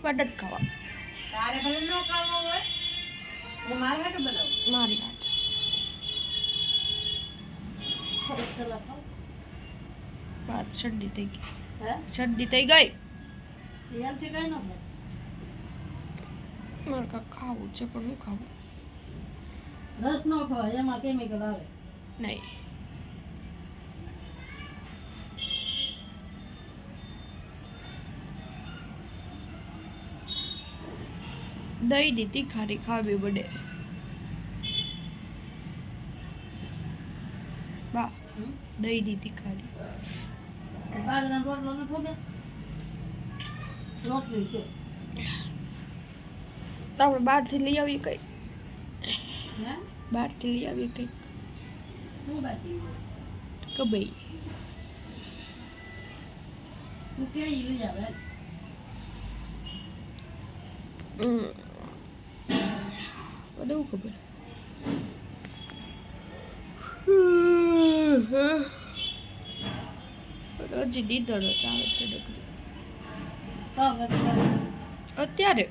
એકવાર જ ખાવા. તારે ભલે ન ખાવા હોય હું મારા હાટે બનાવું. મારી વાત ફરક સલા ખાવ. બાર શરદી થઈ ગઈ. હે શરદી થઈ ગઈ. એનાથી કઈ ન થાય. મારે કાંઈક ખાવું છે પણ હું ખાવું રસ ન ખવાય એમાં કેમિકલ આવે. નહીં. દહીં ની તીખારી ખાવી પડે. બા દહીં ની તીખારી. બાજરાનો રોટલો ન થોડે રોટલી છે. તો આપણે બહારથી લઈ આવીએ કઈ. હે બહારથી લઈ આવીએ કઈ. હું બાકી કબઈ તું કે લઈ આવે. બધું ખબર. હજી દીધો ચાલે છે ડગરી હા અત્યારે. અત્યારે